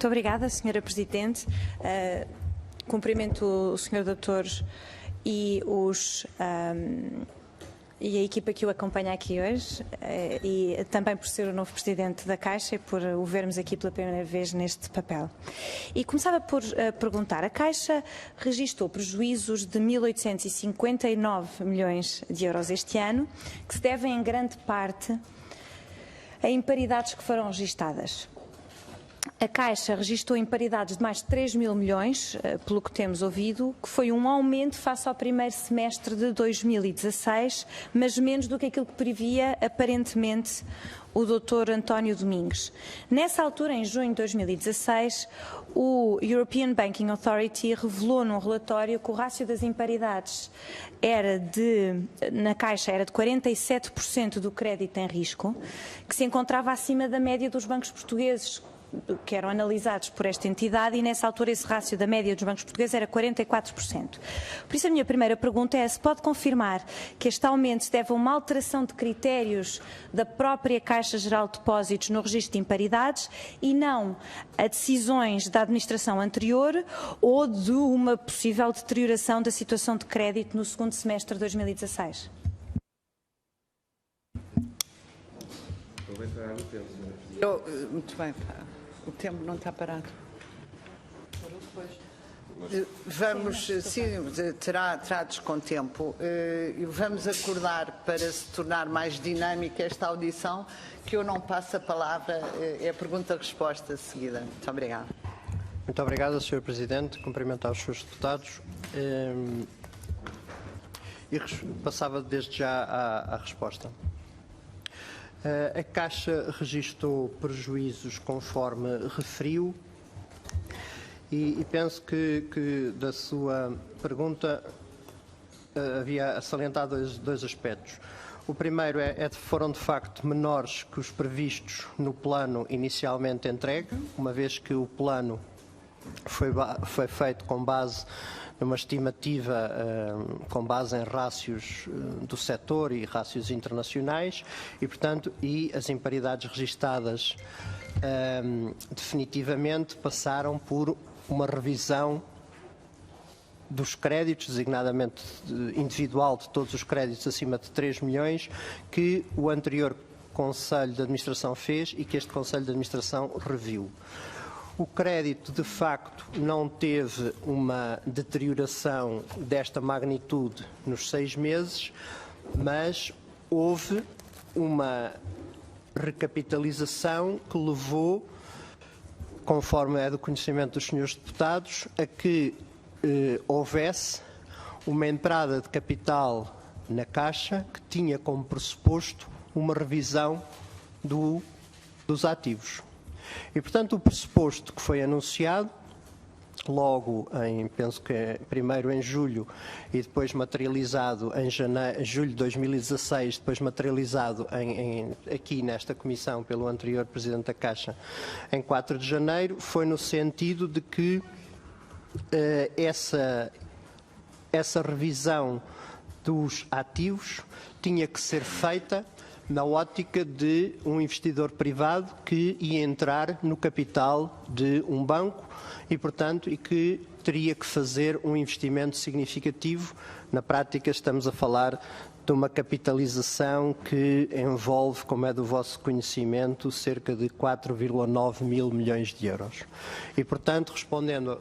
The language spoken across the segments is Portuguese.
Muito obrigada, Sra. Presidente. Cumprimento o Sr. Doutor e a equipa que o acompanha aqui hoje, e também por ser o novo Presidente da Caixa e por o vermos aqui pela primeira vez neste papel. E começava por perguntar, a Caixa registrou prejuízos de 1.859 milhões de euros este ano, que se devem em grande parte a imparidades que foram registadas. A Caixa registrou imparidades de mais de 3 mil milhões, pelo que temos ouvido, que foi um aumento face ao primeiro semestre de 2016, mas menos do que aquilo que previa, aparentemente, o Dr. António Domingos. Nessa altura, em junho de 2016, o European Banking Authority revelou num relatório que o rácio das imparidades na Caixa era de 47% do crédito em risco, que se encontrava acima da média dos bancos portugueses, que eram analisados por esta entidade, e nessa altura esse rácio da média dos bancos portugueses era 44%. Por isso a minha primeira pergunta é se pode confirmar que este aumento se deve a uma alteração de critérios da própria Caixa Geral de Depósitos no registro de imparidades e não a decisões da administração anterior ou de uma possível deterioração da situação de crédito no segundo semestre de 2016. Muito bem. O tempo não está parado. Vamos, sim, terá com tempo. Vamos acordar para se tornar mais dinâmica esta audição, que eu não passo a palavra, é a pergunta-resposta seguida. Muito obrigada. Muito obrigado, Sr. Presidente. Cumprimento aos seus deputados. E passava desde já à resposta. A Caixa registrou prejuízos conforme referiu e penso que da sua pergunta havia a salientar dois aspectos. O primeiro foram de facto menores que os previstos no plano inicialmente entregue, uma vez que o plano foi feito com base numa estimativa com base em rácios do setor e rácios internacionais e, portanto, as imparidades registadas definitivamente passaram por uma revisão dos créditos, designadamente individual de todos os créditos acima de 3 milhões, que o anterior Conselho de Administração fez e que este Conselho de Administração reviu. O crédito, de facto, não teve uma deterioração desta magnitude nos 6 meses, mas houve uma recapitalização que levou, conforme é do conhecimento dos senhores deputados, a que houvesse uma entrada de capital na Caixa que tinha como pressuposto uma revisão dos ativos. E, portanto, o pressuposto que foi anunciado, logo penso que primeiro em julho e depois materializado em julho de 2016, depois materializado aqui nesta comissão pelo anterior Presidente da Caixa em 4 de janeiro, foi no sentido de que essa revisão dos ativos tinha que ser feita na ótica de um investidor privado que ia entrar no capital de um banco e, portanto, que teria que fazer um investimento significativo. Na prática, estamos a falar de uma capitalização que envolve, como é do vosso conhecimento, cerca de 4,9 mil milhões de euros. E, portanto, respondendo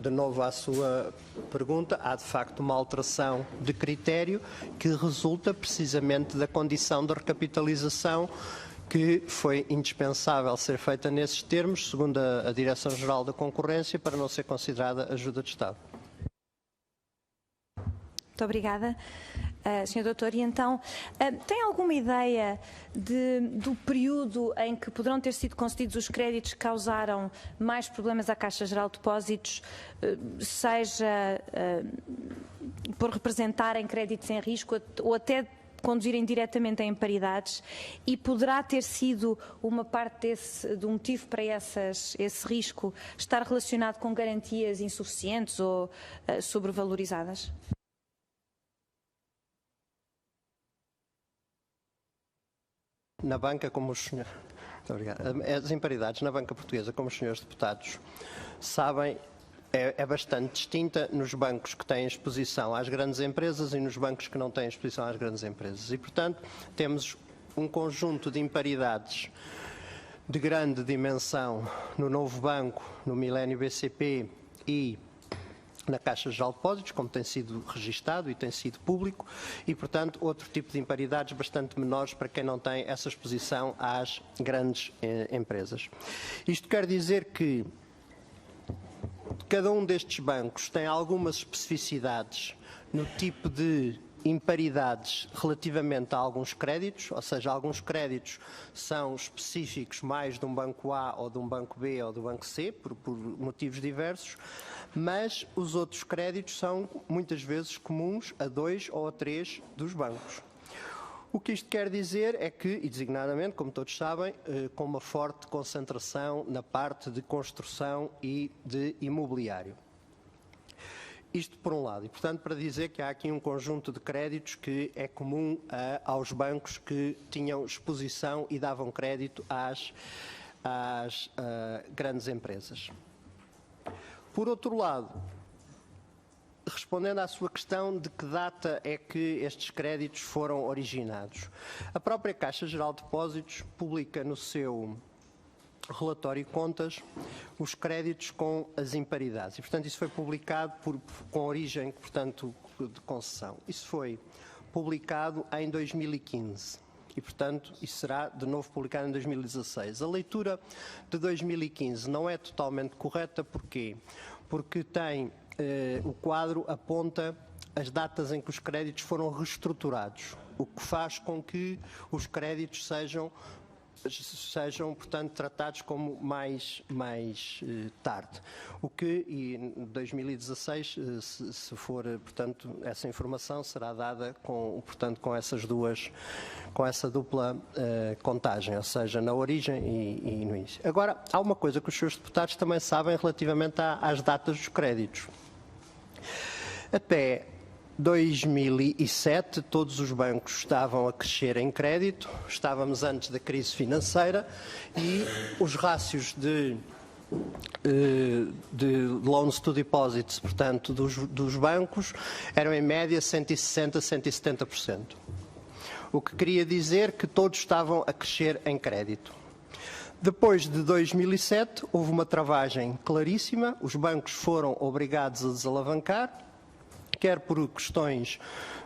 de novo à sua pergunta, há de facto uma alteração de critério que resulta precisamente da condição de recapitalização que foi indispensável ser feita nesses termos, segundo a Direção-Geral da Concorrência, para não ser considerada ajuda de Estado. Muito obrigada, Sr. Doutor. E então, tem alguma ideia do período em que poderão ter sido concedidos os créditos que causaram mais problemas à Caixa Geral de Depósitos, seja por representarem créditos em risco ou até conduzirem diretamente a imparidades, e poderá ter sido uma parte do motivo para esse risco estar relacionado com garantias insuficientes ou sobrevalorizadas? Na banca, como os senhores Muito obrigado. As imparidades na banca portuguesa, como os senhores deputados sabem, é bastante distinta nos bancos que têm exposição às grandes empresas e nos bancos que não têm exposição às grandes empresas. E, portanto, temos um conjunto de imparidades de grande dimensão no Novo Banco, no Milênio BCP e na Caixa Geral de Depósitos, como tem sido registado e tem sido público, e, portanto, outro tipo de imparidades bastante menores para quem não tem essa exposição às grandes empresas. Isto quer dizer que cada um destes bancos tem algumas especificidades no tipo de imparidades relativamente a alguns créditos, ou seja, alguns créditos são específicos mais de um banco A ou de um banco B ou do banco C, por motivos diversos, mas os outros créditos são muitas vezes comuns a 2 ou a 3 dos bancos. O que isto quer dizer é que, e designadamente, como todos sabem, com uma forte concentração na parte de construção e de imobiliário. Isto por um lado, e portanto para dizer que há aqui um conjunto de créditos que é comum aos bancos que tinham exposição e davam crédito às grandes empresas. Por outro lado, respondendo à sua questão de que data é que estes créditos foram originados, a própria Caixa Geral de Depósitos publica no seu relatório de contas os créditos com as imparidades. E, portanto, isso foi publicado com origem, portanto, de concessão. Isso foi publicado em 2015. E, portanto, isso será de novo publicado em 2016. A leitura de 2015 não é totalmente correta. Porquê? Porque o quadro aponta as datas em que os créditos foram reestruturados, o que faz com que os créditos sejam, portanto, tratados como mais tarde. O que, em 2016, se for, portanto, essa informação será dada com essa dupla contagem, ou seja, na origem e no início. Agora, há uma coisa que os senhores deputados também sabem relativamente às datas dos créditos. Até 2007, todos os bancos estavam a crescer em crédito, estávamos antes da crise financeira e os rácios de loans to deposits, portanto, dos bancos, eram em média 160%, 170%. O que queria dizer que todos estavam a crescer em crédito. Depois de 2007, houve uma travagem claríssima, os bancos foram obrigados a desalavancar, quer por questões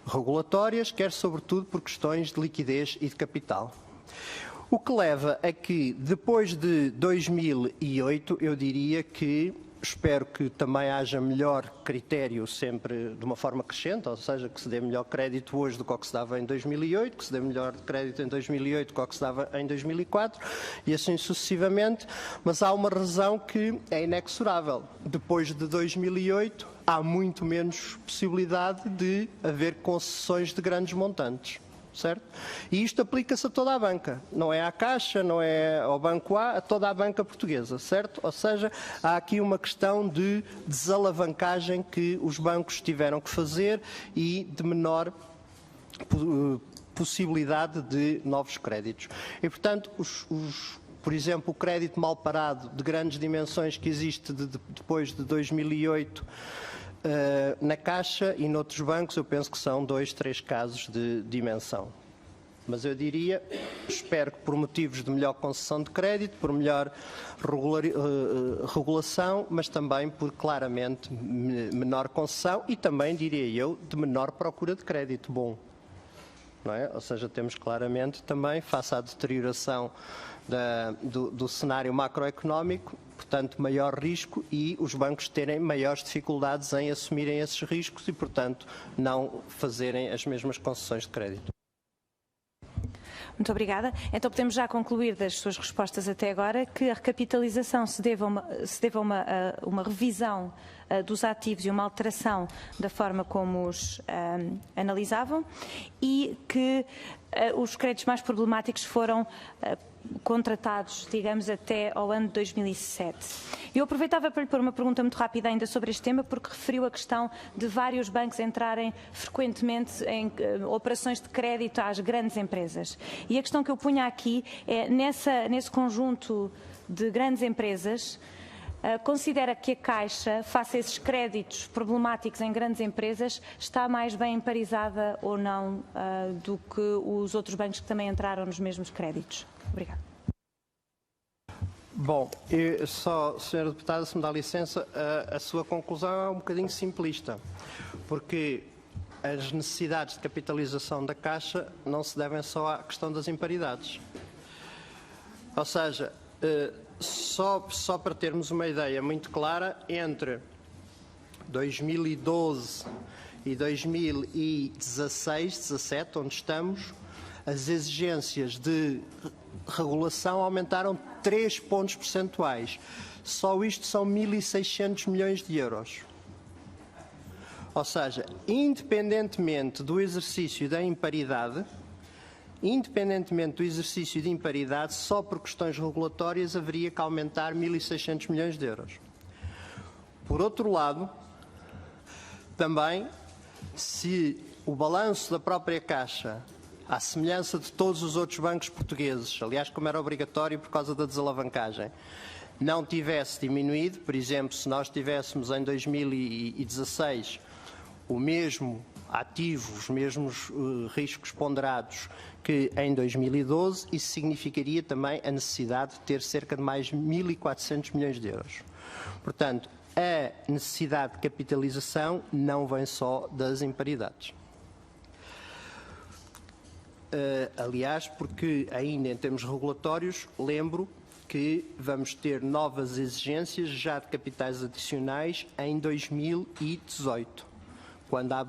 regulatórias, quer sobretudo por questões de liquidez e de capital. O que leva a que, depois de 2008, eu diria que, espero que também haja melhor critério sempre de uma forma crescente, ou seja, que se dê melhor crédito hoje do que o que se dava em 2008, que se dê melhor crédito em 2008 do que o que se dava em 2004, e assim sucessivamente, mas há uma razão que é inexorável. Depois de 2008, há muito menos possibilidade de haver concessões de grandes montantes. Certo? E isto aplica-se a toda a banca, não é à Caixa, não é ao Banco A, a toda a banca portuguesa, certo? Ou seja, há aqui uma questão de desalavancagem que os bancos tiveram que fazer e de menor possibilidade de novos créditos. E, portanto, por exemplo, o crédito mal parado de grandes dimensões que existe depois de 2008 na Caixa e noutros bancos, eu penso que são 2, 3 casos de dimensão. Mas eu diria, espero que por motivos de melhor concessão de crédito, por melhor regulação, mas também por claramente menor concessão e também, diria eu, de menor procura de crédito bom. Não é? Ou seja, temos claramente também, face à deterioração do cenário macroeconómico, portanto, maior risco e os bancos terem maiores dificuldades em assumirem esses riscos e, portanto, não fazerem as mesmas concessões de crédito. Muito obrigada. Então podemos já concluir das suas respostas até agora que a recapitalização se deve a uma revisão dos ativos e uma alteração da forma como os analisavam e que os créditos mais problemáticos foram contratados, digamos, até ao ano de 2007. Eu aproveitava para lhe pôr uma pergunta muito rápida ainda sobre este tema, porque referiu a questão de vários bancos entrarem frequentemente em operações de crédito às grandes empresas. E a questão que eu punha aqui é, nesse conjunto de grandes empresas, considera que a Caixa, face a esses créditos problemáticos em grandes empresas, está mais bem emparizada ou não do que os outros bancos que também entraram nos mesmos créditos? Obrigada. Bom, Sra. Deputada, se me dá licença, a sua conclusão é um bocadinho simplista, porque as necessidades de capitalização da Caixa não se devem só à questão das imparidades. Ou seja, só para termos uma ideia muito clara, entre 2012 e 2016-17, onde estamos, as exigências de regulação aumentaram 3 pontos percentuais. Só isto são 1.600 milhões de euros. Ou seja, independentemente do exercício da imparidade, só por questões regulatórias haveria que aumentar 1.600 milhões de euros. Por outro lado, também, se o balanço da própria Caixa, à semelhança de todos os outros bancos portugueses, aliás, como era obrigatório por causa da desalavancagem, não tivesse diminuído, por exemplo, se nós tivéssemos em 2016 o mesmo ativo, os mesmos riscos ponderados que em 2012, isso significaria também a necessidade de ter cerca de mais 1.400 milhões de euros. Portanto, a necessidade de capitalização não vem só das imparidades. Aliás, porque ainda em termos regulatórios, lembro que vamos ter novas exigências já de capitais adicionais em 2018, quando há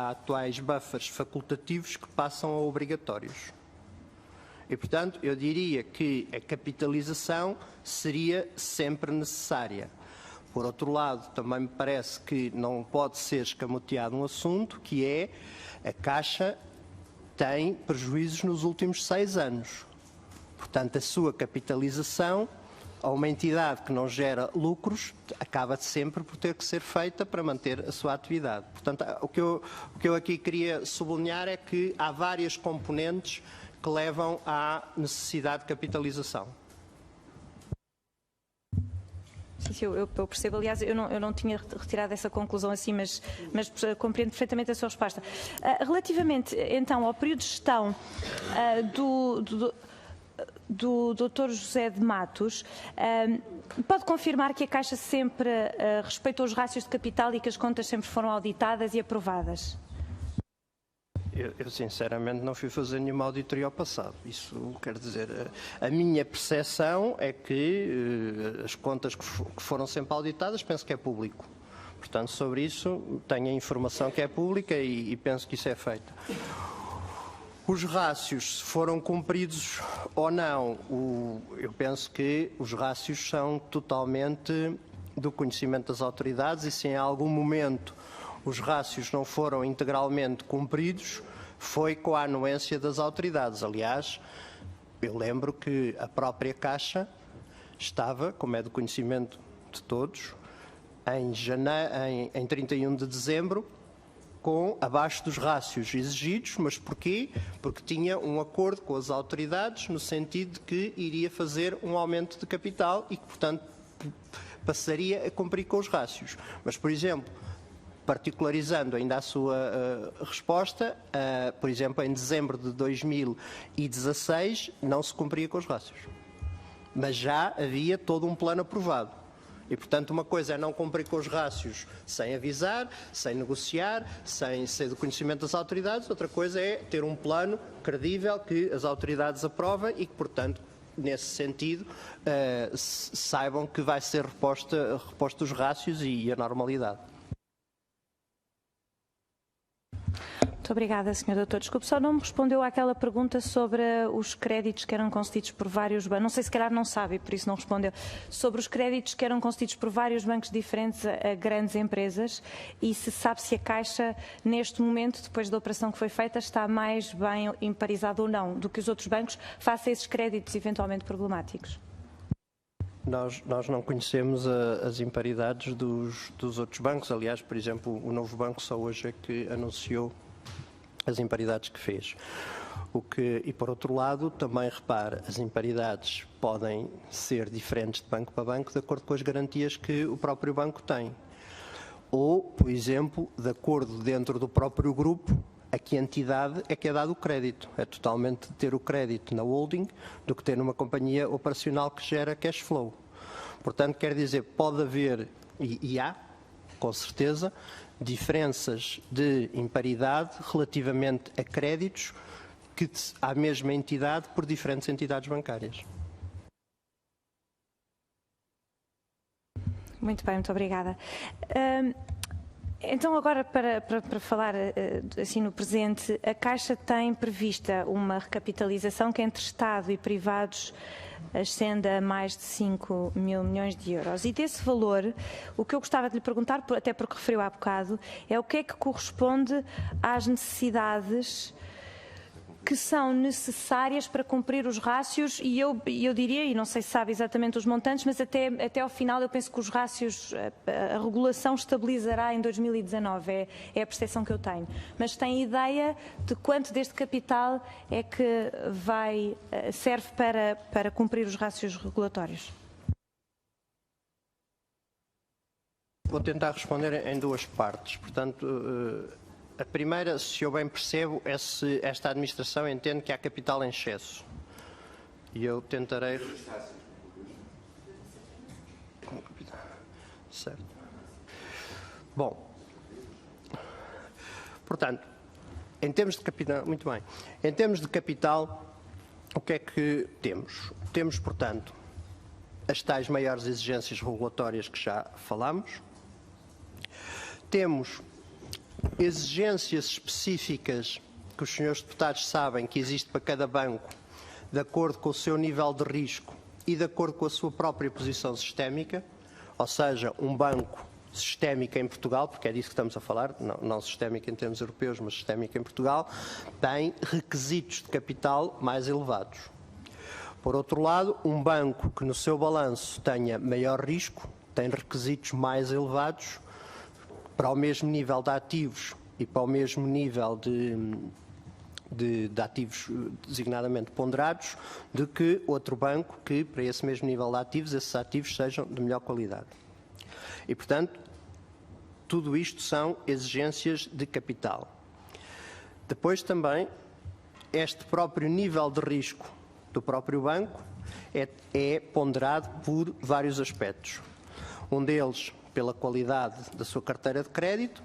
atuais buffers facultativos que passam a obrigatórios. E, portanto, eu diria que a capitalização seria sempre necessária. Por outro lado, também me parece que não pode ser escamoteado um assunto, que é a Caixa tem prejuízos nos últimos 6 anos. Portanto, a sua capitalização, a uma entidade que não gera lucros, acaba sempre por ter que ser feita para manter a sua atividade. Portanto, o que eu aqui queria sublinhar é que há várias componentes que levam à necessidade de capitalização. Sim, eu percebo. Aliás, eu não tinha retirado essa conclusão assim, mas compreendo perfeitamente a sua resposta. Relativamente, então, ao período de gestão do Dr. José de Matos, pode confirmar que a Caixa sempre respeitou os rácios de capital e que as contas sempre foram auditadas e aprovadas? Eu sinceramente não fui fazer nenhuma auditoria ao passado. Isso quer dizer, a minha percepção é que as contas que foram sempre auditadas, penso que é público. Portanto, sobre isso tenho a informação que é pública e penso que isso é feito. Os rácios foram cumpridos ou não? Eu penso que os rácios são totalmente do conhecimento das autoridades e se em algum momento os rácios não foram integralmente cumpridos, foi com a anuência das autoridades. Aliás, eu lembro que a própria Caixa estava, como é do conhecimento de todos, em 31 de dezembro, abaixo dos rácios exigidos. Mas porquê? Porque tinha um acordo com as autoridades no sentido de que iria fazer um aumento de capital e que, portanto, passaria a cumprir com os rácios. Mas, por exemplo, particularizando ainda a sua resposta, por exemplo, em dezembro de 2016 não se cumpria com os rácios. Mas já havia todo um plano aprovado. E, portanto, uma coisa é não cumprir com os rácios sem avisar, sem negociar, sem ser do conhecimento das autoridades. Outra coisa é ter um plano credível que as autoridades aprovem e que, portanto, nesse sentido, saibam que vai ser reposto os rácios e a normalidade. Muito obrigada, Sr. Doutor. Desculpe, só não me respondeu àquela pergunta sobre os créditos que eram concedidos por vários bancos. Não sei, se calhar não sabe e por isso não respondeu. Sobre os créditos que eram concedidos por vários bancos diferentes a grandes empresas e se sabe se a Caixa, neste momento, depois da operação que foi feita, está mais bem emparizada ou não do que os outros bancos face a esses créditos eventualmente problemáticos. Nós não conhecemos as imparidades dos outros bancos. Aliás, por exemplo, o Novo Banco só hoje é que anunciou as imparidades que fez. E por outro lado, também repare, as imparidades podem ser diferentes de banco para banco de acordo com as garantias que o próprio banco tem. Ou, por exemplo, de acordo dentro do próprio grupo, a que entidade é que é dado o crédito. É totalmente ter o crédito na holding do que ter numa companhia operacional que gera cash flow. Portanto, quer dizer, pode haver, e há, com certeza, diferenças de imparidade relativamente a créditos que à mesma entidade por diferentes entidades bancárias. Muito bem, muito obrigada. Então, agora, para falar assim no presente, a Caixa tem prevista uma recapitalização que entre Estado e privados ascende a mais de 5 mil milhões de euros. E desse valor, o que eu gostava de lhe perguntar, até porque referiu há bocado, é o que é que corresponde às necessidades que são necessárias para cumprir os rácios, e eu diria, e não sei se sabe exatamente os montantes, mas até ao final eu penso que os rácios, a regulação estabilizará em 2019, é a percepção que eu tenho. Mas tem ideia de quanto deste capital é que serve para cumprir os rácios regulatórios? Vou tentar responder em duas partes. Portanto, a primeira, se eu bem percebo, é se esta administração entende que há capital em excesso. E eu tentarei... Certo. Bom, portanto, em termos de capital... Muito bem. Em termos de capital, o que é que temos? Temos, portanto, as tais maiores exigências regulatórias que já falámos. Temos exigências específicas que os senhores deputados sabem que existe para cada banco, de acordo com o seu nível de risco e de acordo com a sua própria posição sistémica, ou seja, um banco sistémico em Portugal, porque é disso que estamos a falar, não sistémico em termos europeus, mas sistémico em Portugal, tem requisitos de capital mais elevados. Por outro lado, um banco que no seu balanço tenha maior risco, tem requisitos mais elevados para o mesmo nível de ativos e para o mesmo nível de ativos designadamente ponderados do que outro banco que, para esse mesmo nível de ativos, esses ativos sejam de melhor qualidade. E, portanto, tudo isto são exigências de capital. Depois também, este próprio nível de risco do próprio banco é ponderado por vários aspectos. Um deles pela qualidade da sua carteira de crédito,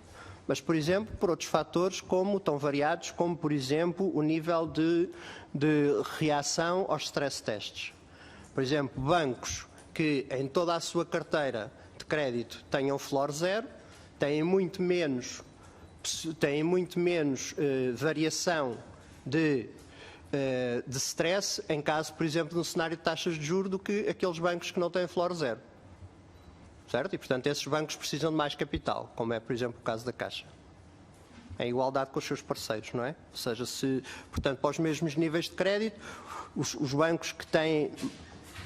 mas, por exemplo, por outros fatores tão variados como, por exemplo, o nível de reação aos stress tests. Por exemplo, bancos que em toda a sua carteira de crédito tenham floor zero, têm muito menos variação de stress em caso, por exemplo, de um cenário de taxas de juros do que aqueles bancos que não têm floor zero. Certo? E, portanto, esses bancos precisam de mais capital, como é, por exemplo, o caso da Caixa. Em igualdade com os seus parceiros, não é? Ou seja, portanto, para os mesmos níveis de crédito, os bancos que têm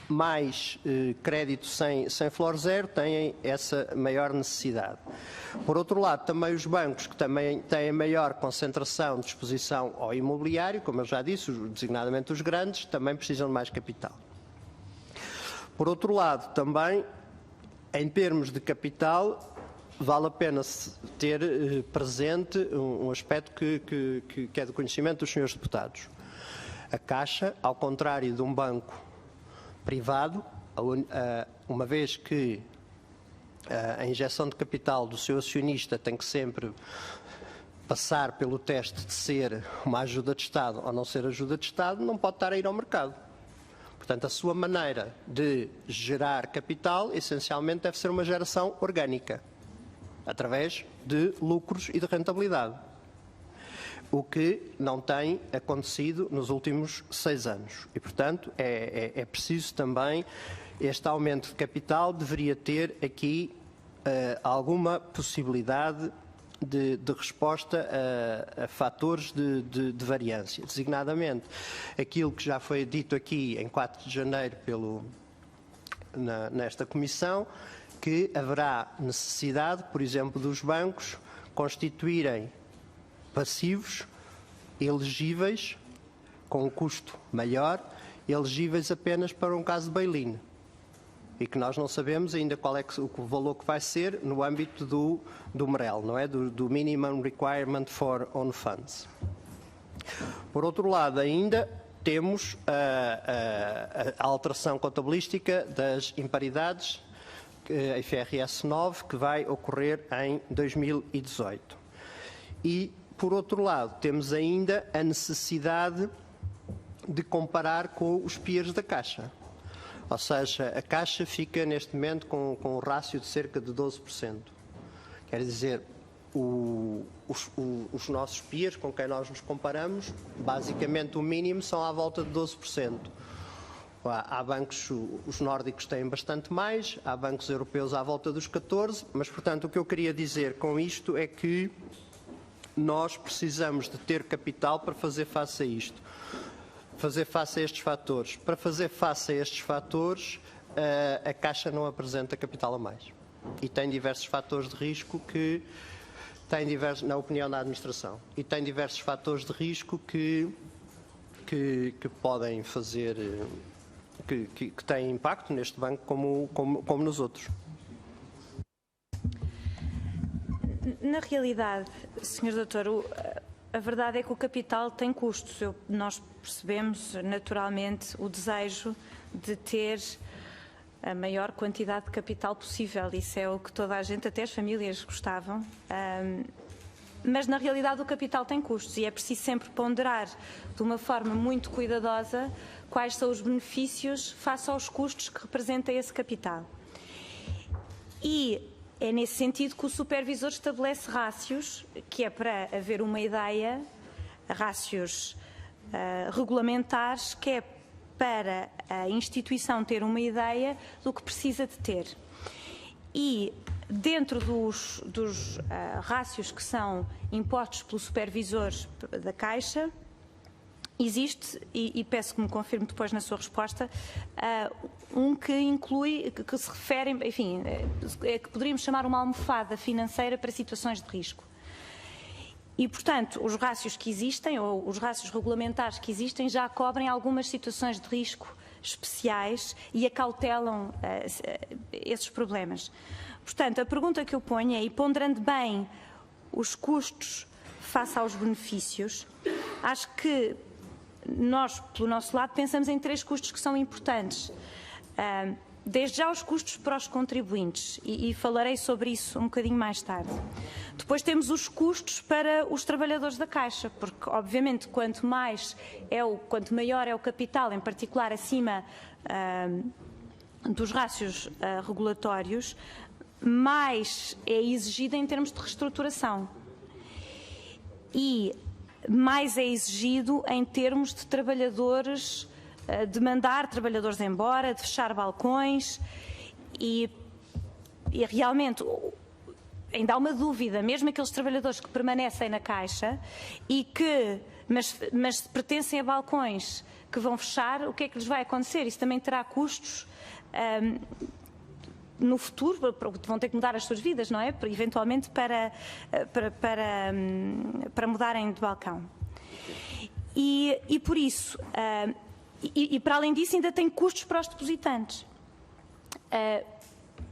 mais crédito sem floor zero têm essa maior necessidade. Por outro lado, também os bancos que também têm maior concentração de exposição ao imobiliário, como eu já disse, designadamente os grandes, também precisam de mais capital. Por outro lado, também, em termos de capital, vale a pena ter presente um aspecto que é do conhecimento dos senhores deputados. A Caixa, ao contrário de um banco privado, uma vez que a injeção de capital do seu acionista tem que sempre passar pelo teste de ser uma ajuda de Estado ou não ser ajuda de Estado, não pode estar a ir ao mercado. Portanto, a sua maneira de gerar capital, essencialmente, deve ser uma geração orgânica, através de lucros e de rentabilidade. o que não tem acontecido nos últimos 6 anos. E, portanto, é preciso também, este aumento de capital deveria ter aqui alguma possibilidade de resposta a fatores de variância, designadamente aquilo que já foi dito aqui em 4 de janeiro nesta Comissão, que haverá necessidade, por exemplo, dos bancos constituírem passivos elegíveis, com um custo maior, elegíveis apenas para um caso de bail-in. E que nós não sabemos ainda qual é o valor que vai ser no âmbito do MREL, não é? Do Minimum Requirement for Own Funds. Por outro lado, ainda temos a alteração contabilística das imparidades, a IFRS 9, que vai ocorrer em 2018. E, por outro lado, temos ainda a necessidade de comparar com os peers da Caixa. Ou seja, a Caixa fica neste momento com um rácio de cerca de 12%. Quer dizer, os nossos peers com quem nós nos comparamos, basicamente o mínimo são à volta de 12%. Há bancos, os nórdicos têm bastante mais, há bancos europeus à volta dos 14%, mas, portanto, o que eu queria dizer com isto é que nós precisamos de ter capital para fazer face a isto. Fazer face a estes fatores. Para fazer face a estes fatores, a Caixa não apresenta capital a mais. E tem diversos fatores de risco que tem diversos, na opinião da administração, e tem diversos fatores de risco que podem fazer, que têm impacto neste banco como nos outros. Na realidade, Sr. Doutor, a verdade é que o capital tem custos. Nós percebemos naturalmente o desejo de ter a maior quantidade de capital possível. Isso é o que toda a gente, até as famílias, gostavam. Mas na realidade o capital tem custos e é preciso sempre ponderar de uma forma muito cuidadosa quais são os benefícios face aos custos que representa esse capital. E é nesse sentido que o supervisor estabelece rácios, que é para haver uma ideia, rácios regulamentares, que é para a instituição ter uma ideia do que precisa de ter. E dentro dos rácios que são impostos pelo supervisor da Caixa, existe, e peço que me confirme depois na sua resposta, um que inclui, que se refere, enfim, que poderíamos chamar uma almofada financeira para situações de risco. E, portanto, os rácios que existem, ou os rácios regulamentares que existem, já cobrem algumas situações de risco especiais e acautelam esses problemas. Portanto, a pergunta que eu ponho é, e ponderando bem os custos face aos benefícios, acho que nós, pelo nosso lado, pensamos em 3 custos que são importantes. Desde já os custos para os contribuintes, e falarei sobre isso um bocadinho mais tarde. Depois temos os custos para os trabalhadores da Caixa, porque, obviamente, quanto maior é o capital, em particular acima dos rácios regulatórios, mais é exigido em termos de reestruturação. E mais é exigido em termos de trabalhadores, de mandar trabalhadores embora, de fechar balcões e realmente ainda há uma dúvida, mesmo aqueles trabalhadores que permanecem na Caixa e que, mas pertencem a balcões que vão fechar, o que é que lhes vai acontecer? Isso também terá custos no futuro, vão ter que mudar as suas vidas, não é? Eventualmente para mudarem de balcão. E por isso, e para além disso ainda tem custos para os depositantes.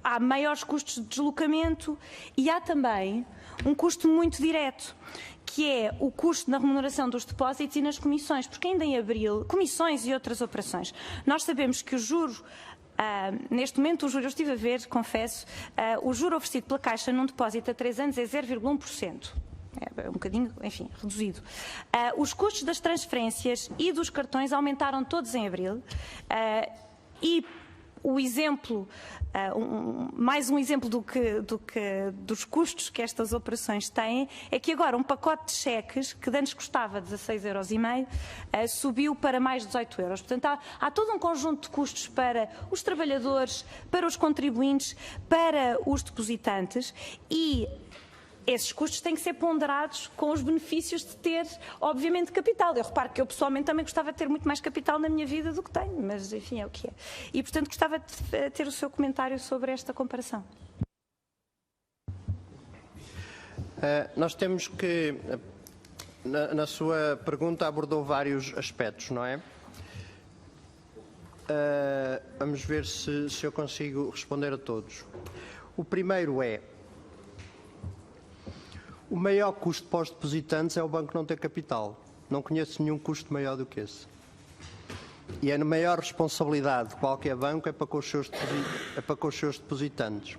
Há maiores custos de deslocamento e há também um custo muito direto, que é o custo na remuneração dos depósitos e nas comissões, porque ainda em abril, comissões e outras operações, nós sabemos que o juro, neste momento o juro, eu estive a ver, confesso, o juro oferecido pela Caixa num depósito a 3 anos é 0,1%. É um bocadinho, enfim, reduzido. Os custos das transferências e dos cartões aumentaram todos em abril e o exemplo, mais um exemplo dos custos que estas operações têm, é que agora um pacote de cheques, que antes custava 16,5 €, subiu para mais de 18 €. Portanto, há todo um conjunto de custos para os trabalhadores, para os contribuintes, para os depositantes, e esses custos têm que ser ponderados com os benefícios de ter, obviamente, capital. Eu reparo que eu pessoalmente também gostava de ter muito mais capital na minha vida do que tenho, mas enfim, é o que é. E, portanto, gostava de ter o seu comentário sobre esta comparação. Nós temos que, na sua pergunta, abordou vários aspectos, não é? Vamos ver se eu consigo responder a todos. O primeiro é: o maior custo para os depositantes é o banco não ter capital. Não conheço nenhum custo maior do que esse. E a maior responsabilidade de qualquer banco é para com os seus depositantes.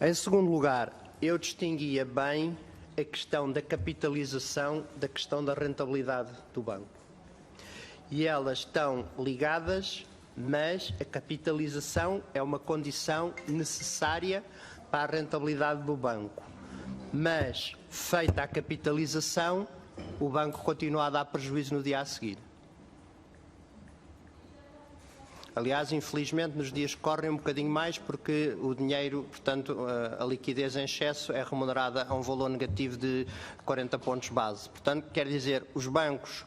Em segundo lugar, eu distinguia bem a questão da capitalização da questão da rentabilidade do banco. E elas estão ligadas, mas a capitalização é uma condição necessária para a rentabilidade do banco. Mas, feita a capitalização, o banco continua a dar prejuízo no dia a seguir. Aliás, infelizmente, nos dias que correm um bocadinho mais, porque o dinheiro, portanto, a liquidez em excesso é remunerada a um valor negativo de 40 pontos base. Portanto, quer dizer, os bancos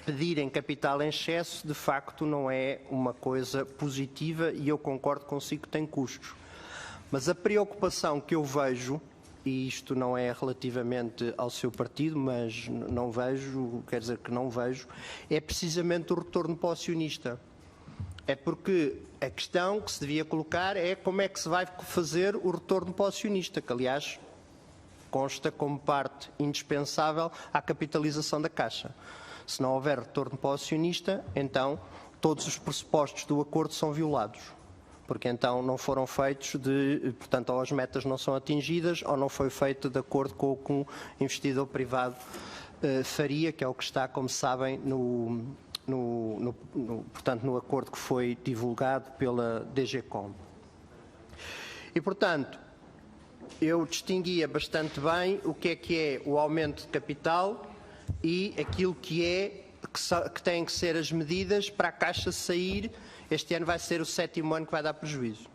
pedirem capital em excesso, de facto, não é uma coisa positiva, e eu concordo consigo que tem custos. Mas a preocupação que eu vejo, e isto não é relativamente ao seu partido, mas não vejo, quer dizer que não vejo, é precisamente o retorno para o acionista. É porque a questão que se devia colocar é como é que se vai fazer o retorno para o acionista, que aliás consta como parte indispensável à capitalização da Caixa. Se não houver retorno para o acionista, então todos os pressupostos do acordo são violados. Porque então não foram feitos portanto, ou as metas não são atingidas, ou não foi feito de acordo com o que um investidor privado faria, que é o que está, como sabem, portanto, no acordo que foi divulgado pela DGCOM. E, portanto, eu distinguia bastante bem o que é o aumento de capital e aquilo que têm que ser as medidas para a Caixa sair. Este ano vai ser o 7º ano que vai dar prejuízo.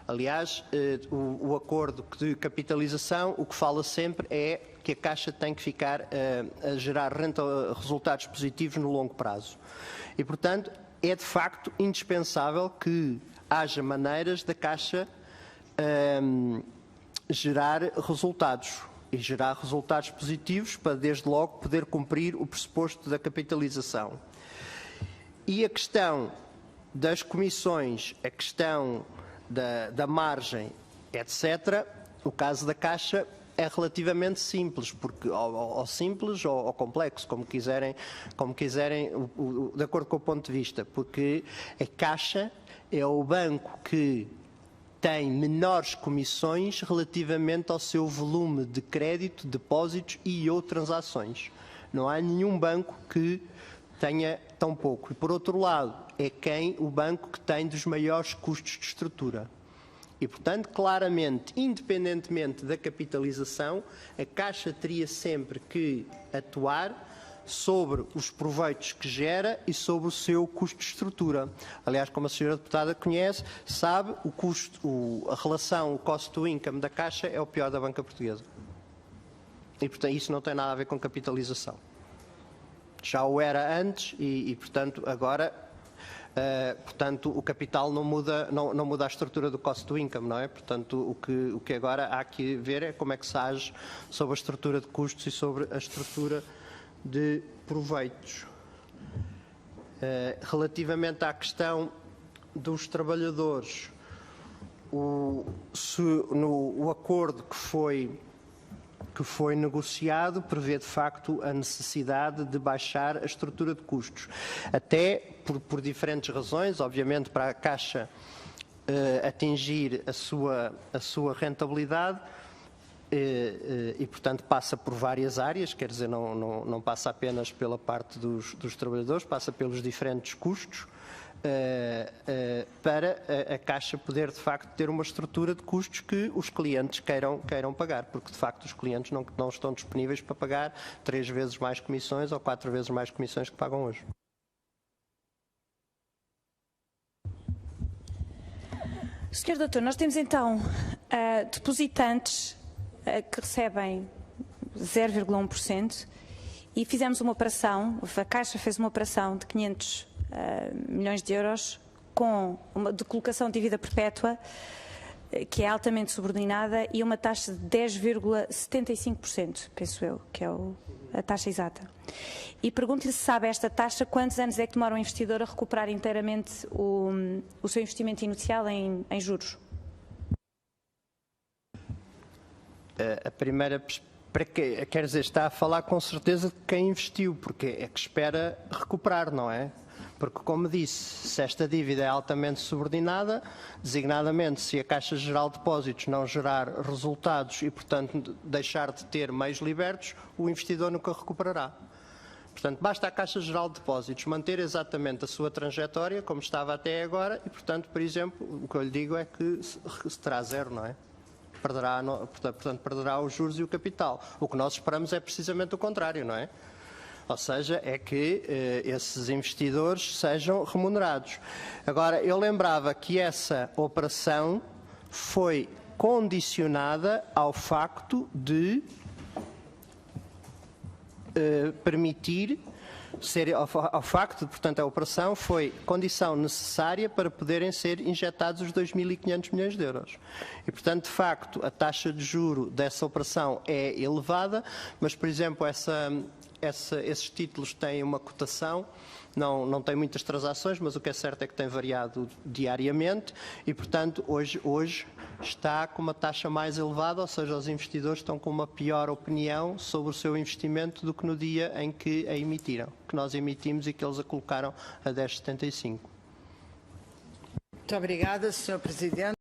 Aliás, o acordo de capitalização, o que fala sempre é que a Caixa tem que ficar a gerar resultados positivos no longo prazo. E, portanto, é de facto indispensável que haja maneiras da Caixa gerar resultados. E gerar resultados positivos para, desde logo, poder cumprir o pressuposto da capitalização. E a questão das comissões, a questão da margem, etc., o caso da Caixa é relativamente simples, porque, ou simples ou complexo, como quiserem, de acordo com o ponto de vista, porque a Caixa é o banco que tem menores comissões relativamente ao seu volume de crédito, depósitos e ou transações. Não há nenhum banco que tenha tão pouco. E, por outro lado, é o banco que tem dos maiores custos de estrutura. E, portanto, claramente, independentemente da capitalização, a Caixa teria sempre que atuar sobre os proveitos que gera e sobre o seu custo de estrutura. Aliás, como a senhora deputada conhece, sabe, a relação, o cost to income da Caixa é o pior da banca portuguesa. E, portanto, isso não tem nada a ver com capitalização. Já o era antes e portanto, agora, o capital não muda a estrutura do cost to income, não é? Portanto, o que agora há que ver é como é que se age sobre a estrutura de custos e sobre a estrutura de proveitos. Relativamente à questão dos trabalhadores, o acordo que foi negociado prevê de facto a necessidade de baixar a estrutura de custos, até por diferentes razões, obviamente para a Caixa atingir a sua rentabilidade, e, portanto, passa por várias áreas, quer dizer, não passa apenas pela parte dos trabalhadores, passa pelos diferentes custos, para a Caixa poder, de facto, ter uma estrutura de custos que os clientes queiram pagar, porque, de facto, os clientes não estão disponíveis para pagar 3 vezes mais comissões ou 4 vezes mais comissões que pagam hoje. Sr. Doutor, nós temos então depositantes que recebem 0,1% e fizemos uma operação, a Caixa fez uma operação de 500 milhões de euros de colocação de dívida perpétua, que é altamente subordinada, e uma taxa de 10,75%, penso eu, que é a taxa exata. E pergunto-lhe se sabe esta taxa, quantos anos é que demora um investidor a recuperar inteiramente o seu investimento inicial em juros? A primeira, quer dizer, está a falar com certeza de quem investiu, porque é que espera recuperar, não é? Porque, como disse, se esta dívida é altamente subordinada, designadamente se a Caixa Geral de Depósitos não gerar resultados e, portanto, deixar de ter meios libertos, o investidor nunca recuperará. Portanto, basta a Caixa Geral de Depósitos manter exatamente a sua trajetória, como estava até agora, e, portanto, por exemplo, o que eu lhe digo é que se terá zero, não é? Perderá os juros e o capital. O que nós esperamos é precisamente o contrário, não é? Ou seja, é que esses investidores sejam remunerados. Agora, eu lembrava que essa operação foi condicionada ao facto de permitir ao facto, portanto, a operação foi condição necessária para poderem ser injetados os 2.500 milhões de euros. E, portanto, de facto, a taxa de juro dessa operação é elevada, mas, por exemplo, esses títulos têm uma cotação, não tem muitas transações, mas o que é certo é que tem variado diariamente e, portanto, hoje está com uma taxa mais elevada, ou seja, os investidores estão com uma pior opinião sobre o seu investimento do que no dia em que a emitiram, que nós emitimos e que eles a colocaram a 10,75. Muito obrigada, Sr. Presidente.